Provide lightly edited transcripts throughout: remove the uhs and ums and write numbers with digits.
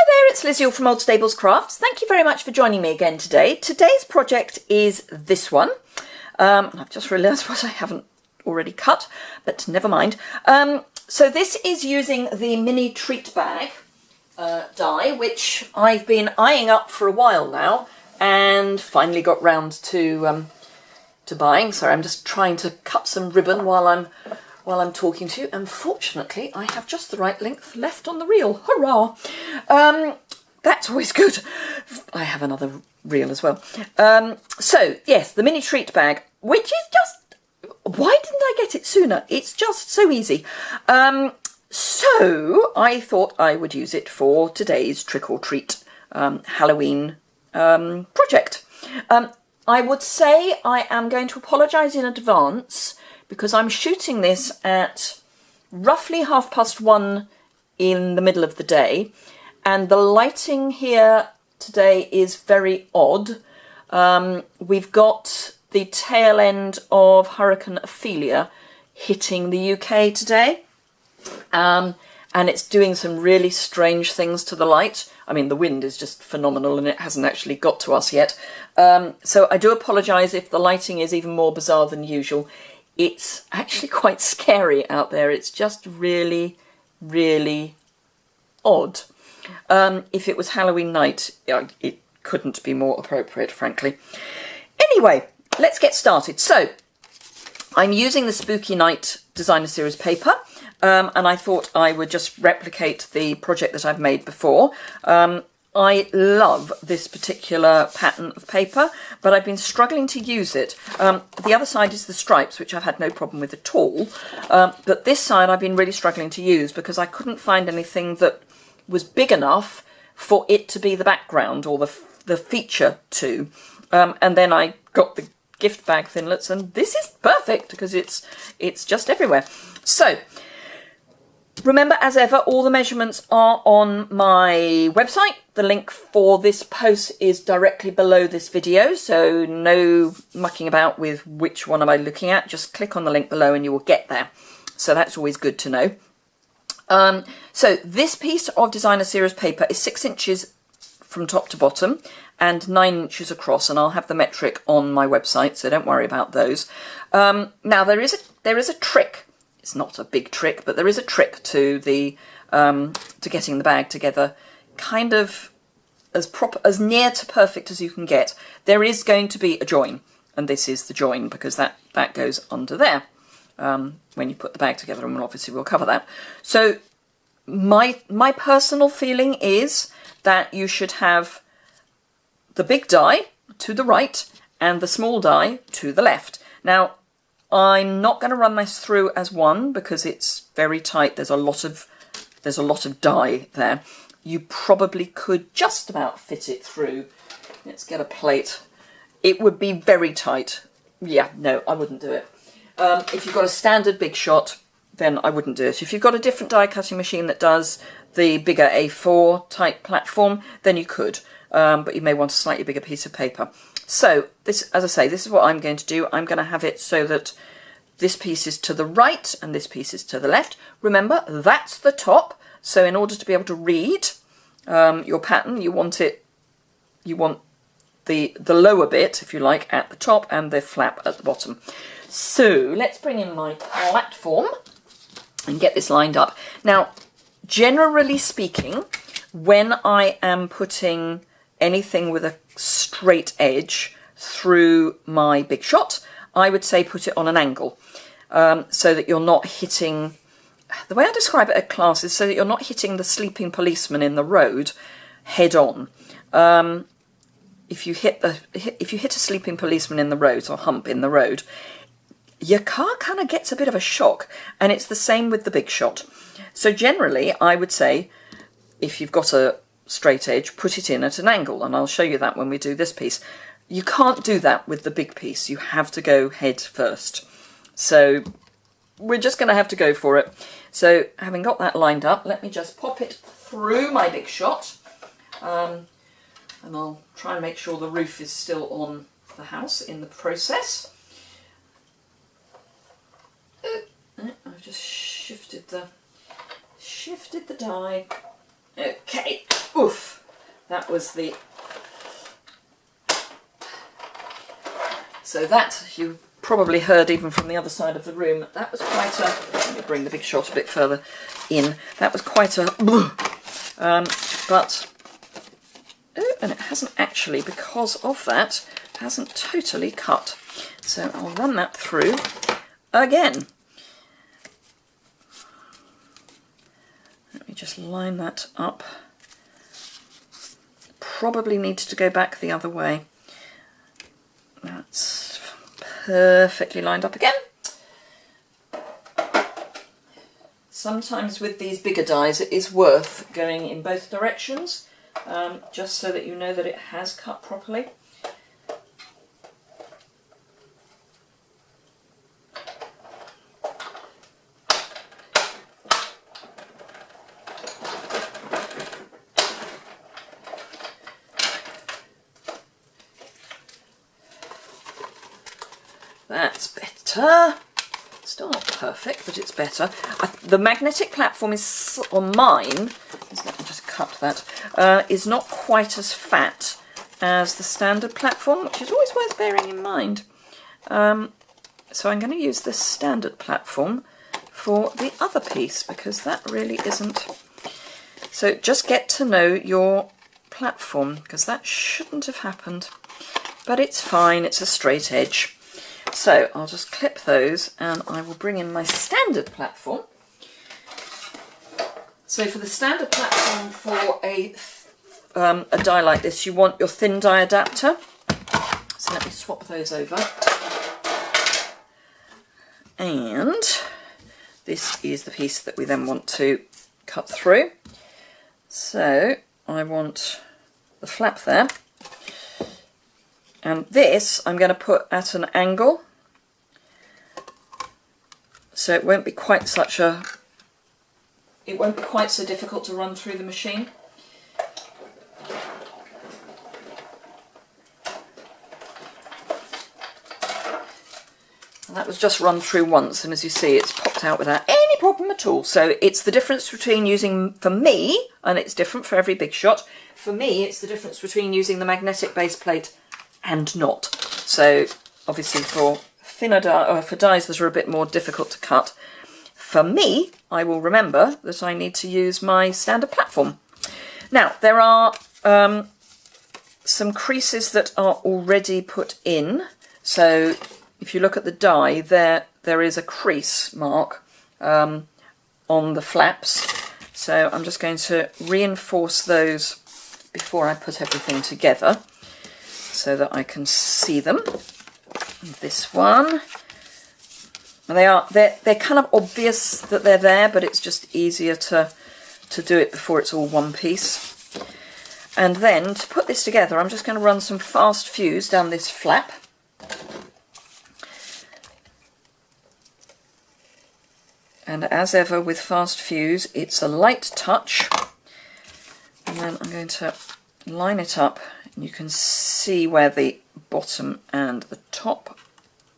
Hi there, it's Liz Yuille from Old Stables Crafts. Thank you very much for joining me again today. Today's project is this one. I've just realised what I haven't already cut, but never mind. So this is using the mini treat bag die, which I've been eyeing up for a while now and finally got round to buying. Sorry, I'm just trying to cut some ribbon while I'm talking to you. Unfortunately, I have just the right length left on the reel. Hurrah! That's always good. I have another reel as well. So, yes, the mini treat bag, which is just... Why didn't I get it sooner? It's just so easy. So, I thought I would use it for today's trick or treat Halloween project. I would say I am going to apologise in advance because I'm shooting this at roughly 1:30 in the middle of the day, and the lighting here today is very odd. We've got the tail end of Hurricane Ophelia hitting the UK today, and it's doing some really strange things to the light. I mean, the wind is just phenomenal and it hasn't actually got to us yet. So I do apologise if the lighting is even more bizarre than usual. It's actually quite scary out there. It's just really, really odd. If it was Halloween night, it couldn't be more appropriate, frankly. Anyway, let's get started. So, I'm using the Spooky Night Designer Series paper, and I thought I would just replicate the project that I've made before. I love this particular pattern of paper, but I've been struggling to use it. The other side is the stripes, which I've had no problem with at all, but this side I've been really struggling to use because I couldn't find anything that was big enough for it to be the background or the feature to. And then I got the gift bag thinlets, and this is perfect because it's just everywhere. So remember, as ever, all the measurements are on my website. The link for this post is directly below this video, so no mucking about with which one am I looking at. Just click on the link below and you will get there. So that's always good to know. So this piece of Designer Series paper is 6 inches from top to bottom and 9 inches across, and I'll have the metric on my website, so don't worry about those. Now there is a trick. It's not a big trick, but there is a trick to the to getting the bag together, kind of as near to perfect as you can get. There is going to be a join, and this is the join because that goes under there when you put the bag together, and obviously we'll cover that. So my personal feeling is that you should have the big die to the right and the small die to the left. Now, I'm not going to run this through as one because it's very tight. There's a lot of dye there. You probably could just about fit it through. Let's get a plate. It would be very tight. Yeah, no, I wouldn't do it. If you've got a standard big shot, then I wouldn't do it. If you've got a different die cutting machine that does the bigger A4 type platform, then you could. But you may want a slightly bigger piece of paper. So this, as I say, this is what I'm going to do. I'm going to have it so that this piece is to the right and this piece is to the left. Remember, that's the top. So in order to be able to read your pattern, you want the lower bit, if you like, at the top and the flap at the bottom. So let's bring in my platform and get this lined up. Now, generally speaking, when I am putting anything with a straight edge through my big shot, I would say put it on an angle so that you're not hitting... The way I describe it at class is so that you're not hitting the sleeping policeman in the road head on. If you hit a sleeping policeman in the road or hump in the road, your car kind of gets a bit of a shock, and it's the same with the big shot. So generally, I would say, if you've got a straight edge, put it in at an angle, and I'll show you that when we do this piece. You can't do that with the big piece. You have to go head first. So we're just going to have to go for it. So having got that lined up, let me just pop it through my big shot, and I'll try and make sure the roof is still on the house in the process. I've just shifted the die. Okay, oof, that was the... So that, you probably heard even from the other side of the room, that was quite a... Let me bring the big shot a bit further in. That was quite a... but... Oh, and it hasn't actually, because of that, hasn't totally cut. So I'll run that through again. Let me just line that up. Probably needs to go back the other way. That's perfectly lined up again. Sometimes with these bigger dies it is worth going in both directions, just so that you know that it has cut properly. That's better. Still not perfect, but it's better. The magnetic platform is on mine. Let me just cut that. Is not quite as fat as the standard platform, which is always worth bearing in mind. So I'm going to use the standard platform for the other piece, because that really isn't. So just get to know your platform, because that shouldn't have happened. But it's fine. It's a straight edge. So I'll just clip those, and I will bring in my standard platform. So for the standard platform, for a die like this, you want your thin die adapter. So let me swap those over. And this is the piece that we then want to cut through. So I want the flap there. And this I'm going to put at an angle, so it won't be quite so difficult to run through the machine. And that was just run through once, and as you see, it's popped out without any problem at all. So it's the difference between using, for me, and it's different for every big shot, for me it's the difference between using the magnetic base plate and not. So obviously for thinner die, or for dies that are a bit more difficult to cut, for me, I will remember that I need to use my standard platform. Now there are some creases that are already put in. So if you look at the die, there is a crease mark on the flaps. So I'm just going to reinforce those before I put everything together, so that I can see them. This one, they're kind of obvious that they're there, but it's just easier to do it before it's all one piece. And then to put this together, I'm just going to run some fast fuse down this flap. And as ever with fast fuse, it's a light touch. And then I'm going to line it up. You can see where the bottom and the top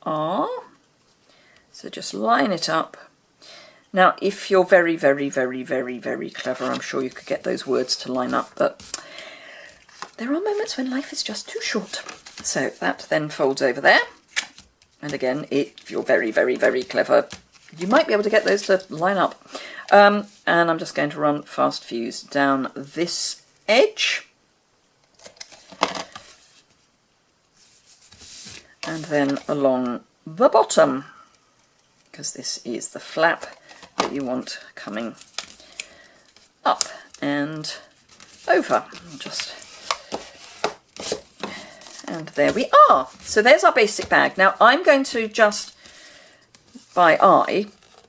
are. So just line it up. Now, if you're very, very, very, very, very clever, I'm sure you could get those words to line up, but there are moments when life is just too short. So that then folds over there. And again, if you're very, very, very clever, you might be able to get those to line up. And I'm just going to run fast fuse down this edge. And then along the bottom, because this is the flap that you want coming up and over. And there we are. So there's our basic bag. Now I'm going to just, by eye,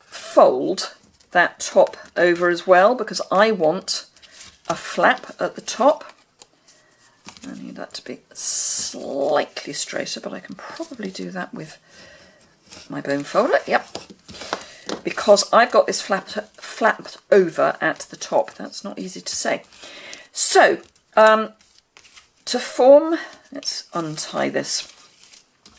fold that top over as well, because I want a flap at the top. I need that to be slightly straighter, but I can probably do that with my bone folder. Yep. Because I've got this flapped over at the top. That's not easy to say. So, to form, let's untie this.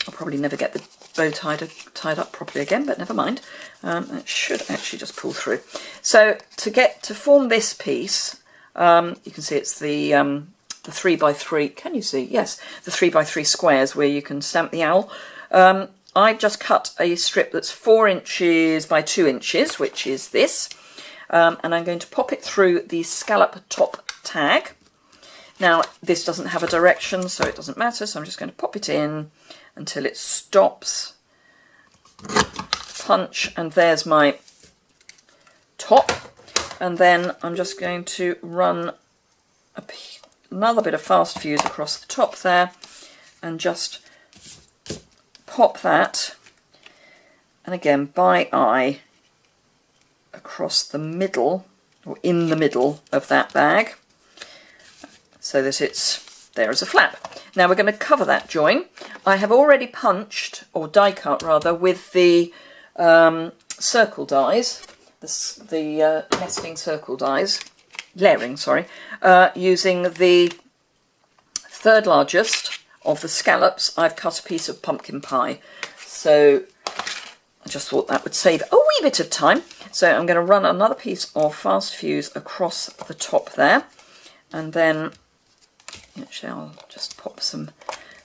I'll probably never get the bow tied up properly again, but never mind. It should actually just pull through. So to form this piece, You can see it's the 3x3, can you see? Yes, the 3x3 squares where you can stamp the owl. I've just cut a strip that's 4 inches by 2 inches, which is this, and I'm going to pop it through the scallop top tag. Now, this doesn't have a direction, so it doesn't matter, so I'm just going to pop it in until it stops. Punch, and there's my top, and then I'm just going to run another bit of fast fuse across the top there, and just pop that, and again by eye, across the middle, or in the middle of that bag, so that it's there as a flap. Now we're going to cover that join. I have already punched, or die cut rather, with the circle dies, the nesting circle dies, layering, sorry, using the third largest of the scallops. I've cut a piece of pumpkin pie, so I just thought that would save a wee bit of time. So I'm going to run another piece of fast fuse across the top there, and then actually I'll just pop some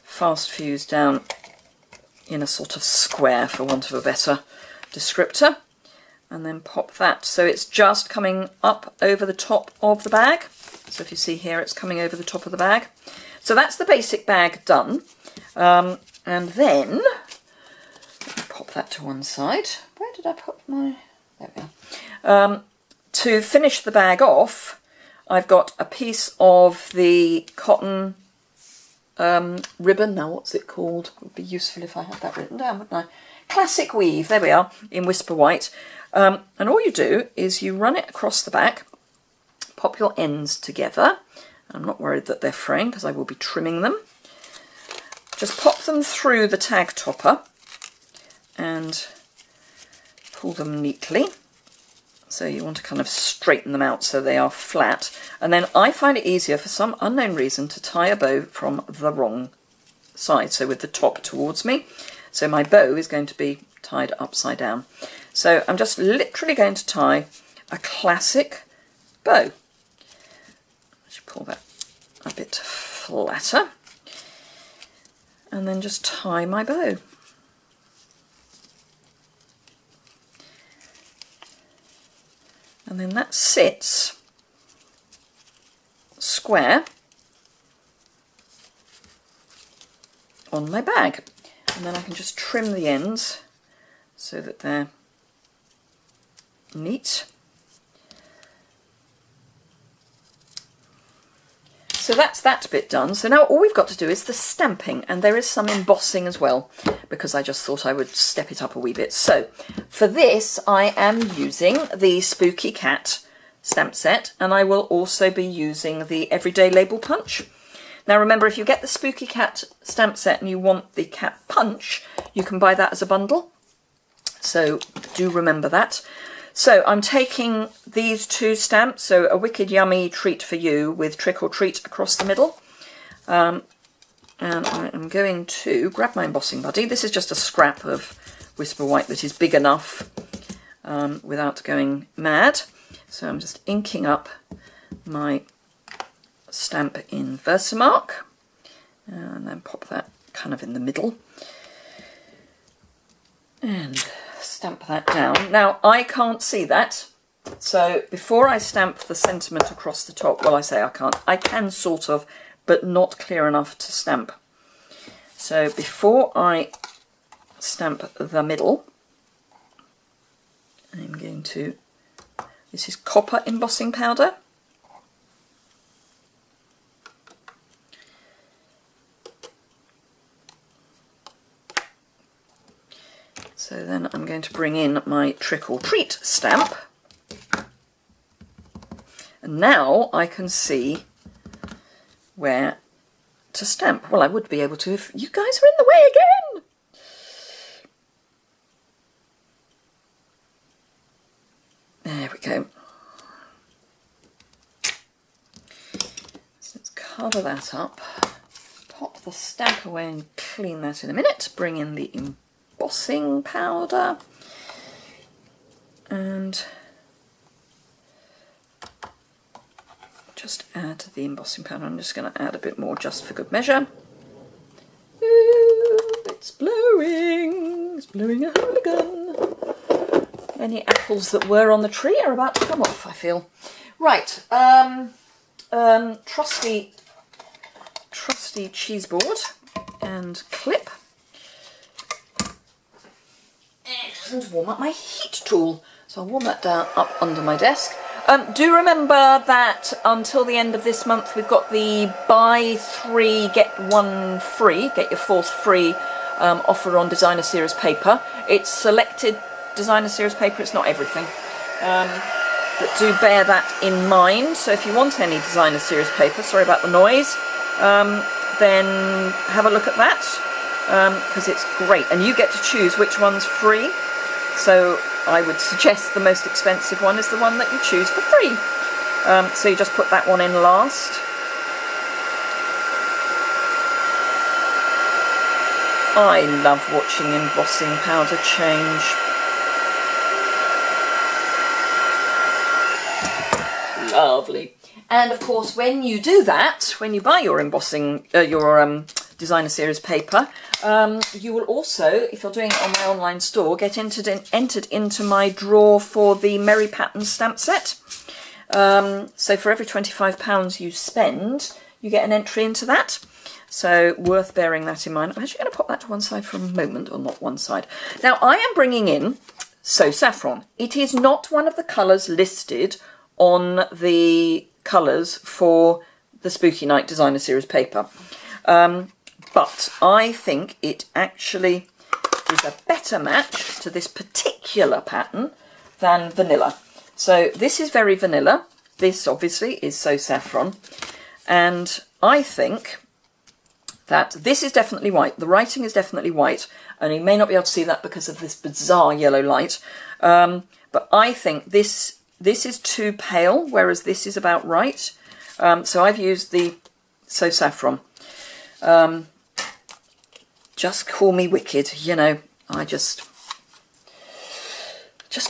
fast fuse down in a sort of square, for want of a better descriptor, and then pop that so it's just coming up over the top of the bag. So if you see here, it's coming over the top of the bag. So that's the basic bag done, and then pop that to one side. Where did I put my... there we are. To finish the bag off, I've got a piece of the cotton ribbon. Now, what's it called? It would be useful if I had that written down, wouldn't I? Classic Weave, there we are, in Whisper White. And all you do is you run it across the back, pop your ends together. I'm not worried that they're fraying because I will be trimming them. Just pop them through the tag topper and pull them neatly. So you want to kind of straighten them out so they are flat. And then I find it easier for some unknown reason to tie a bow from the wrong side, so with the top towards me. So my bow is going to be tied upside down. So I'm just literally going to tie a classic bow. Pull that a bit flatter, and then just tie my bow. And then that sits square on my bag. And then I can just trim the ends so that they're neat. So that's that bit done. So now all we've got to do is the stamping, and there is some embossing as well, because I just thought I would step it up a wee bit. So for this I am using the Spooky Cat stamp set, and I will also be using the Everyday Label Punch. Now remember, if you get the Spooky Cat stamp set and you want the cat punch, you can buy that as a bundle. So do remember that. So I'm taking these two stamps, so A Wicked Yummy Treat for You with Trick or Treat across the middle. And I am going to grab my embossing buddy. This is just a scrap of Whisper White that is big enough without going mad. So I'm just inking up my stamp in Versamark, and then pop that kind of in the middle. And stamp that down. Now I can't see that, so before I stamp the sentiment across the top, well, I say I can't, I can sort of, but not clear enough to stamp. So before I stamp the middle, I'm going to, this is copper embossing powder. So then I'm going to bring in my Trick or Treat stamp. And now I can see where to stamp. Well, I would be able to if you guys were in the way again. There we go. So let's cover that up. Pop the stamp away and clean that in a minute. Bring in the embossing powder and just add the embossing powder. I'm just going to add a bit more just for good measure. Ooh, it's blowing. It's blowing a hooligan. Any apples that were on the tree are about to come off, I feel. Right, trusty cheese board and clip. And warm up my heat tool. So I'll warm that down up under my desk. Do remember that until the end of this month we've got the buy 3 get 1 free, get your 4th free offer on designer series paper. It's selected designer series paper, it's not everything. But do bear that in mind. So if you want any designer series paper, sorry about the noise, then have a look at that, because it's great. And you get to choose which one's free. So I would suggest the most expensive one is the one that you choose for free. So you just put that one in last. I love watching embossing powder change. Lovely. And of course, when you do that, when you buy your embossing, designer series paper, you will also, if you're doing it on my online store, get entered into my draw for the Merry Pattern stamp set. So for every £25 you spend, you get an entry into that. So worth bearing that in mind. I'm actually going to pop that to one side for a moment, or not one side. Now I am bringing in So Saffron. It is not one of the colours listed on the colours for the Spooky Night designer series paper. But I think it actually is a better match to this particular pattern than vanilla. So this is very vanilla. This obviously is So Saffron. And I think that this is definitely white. The writing is definitely white. And you may not be able to see that because of this bizarre yellow light. But I think this is too pale, whereas this is about right. So I've used the So Saffron. Just call me wicked, you know. I just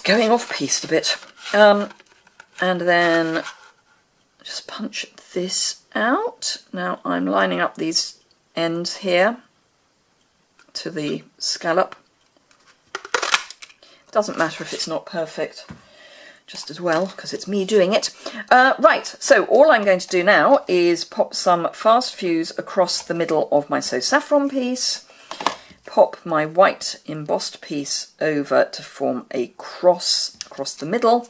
going off piste a bit. And then just punch this out. Now I'm lining up these ends here to the scallop. Doesn't matter if it's not perfect, just as well, because it's me doing it. Right, so all I'm going to do now is pop some fast fuse across the middle of my So Saffron piece, pop my white embossed piece over to form a cross across the middle,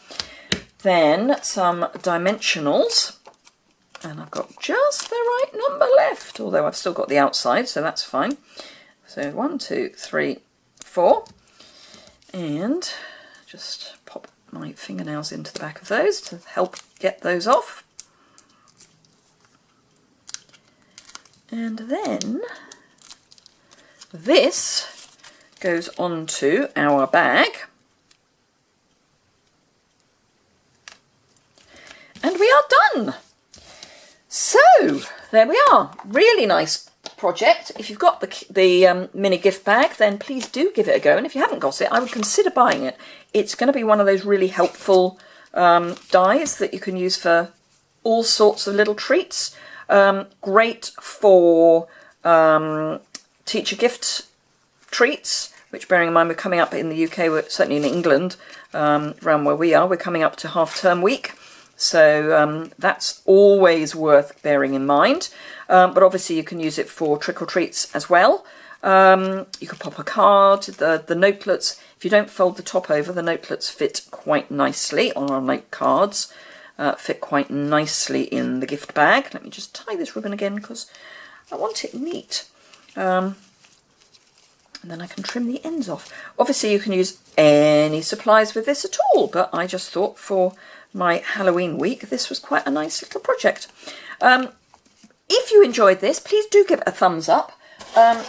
then some dimensionals, and I've got just the right number left, although I've still got the outside, so that's fine. So 1, 2, 3, 4, and just pop my fingernails into the back of those to help get those off. And then this goes onto our bag. And we are done. So there we are. Really nice project. If you've got the mini gift bag, then please do give it a go. And if you haven't got it, I would consider buying it. It's going to be one of those really helpful dies that you can use for all sorts of little treats. Great for teacher gift treats, which, bearing in mind we're coming up in the UK, we're certainly in England, around where we are, we're coming up to half-term week. So that's always worth bearing in mind. But obviously you can use it for trick-or-treats as well. You could pop a card. The notelets, if you don't fold the top over, the notelets fit quite nicely on our note cards. Fit quite nicely in the gift bag. Let me just tie this ribbon again because I want it neat. And then I can trim the ends off. Obviously you can use any supplies with this at all, but I just thought for my Halloween week this was quite a nice little project. If you enjoyed this, please do give it a thumbs up.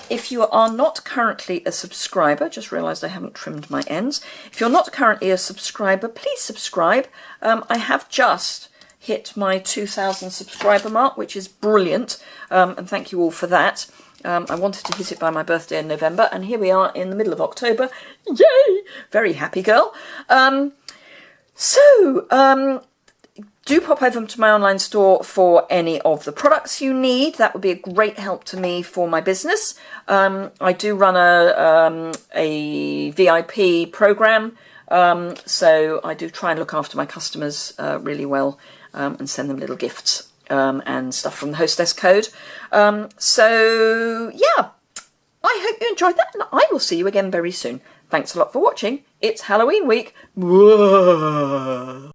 If you are not currently a subscriber, just realised I haven't trimmed my ends. If you're not currently a subscriber, please subscribe. I have just hit my 2,000 subscriber mark, which is brilliant, and thank you all for that. I wanted to hit it by my birthday in November, and here we are in the middle of October. Yay! Very happy girl. Do pop over to my online store for any of the products you need. That would be a great help to me for my business. I do run a VIP program, so I do try and look after my customers really well and send them little gifts and stuff from the Hostess Code. So yeah, I hope you enjoyed that, and I will see you again very soon. Thanks a lot for watching. It's Halloween week. Whoa.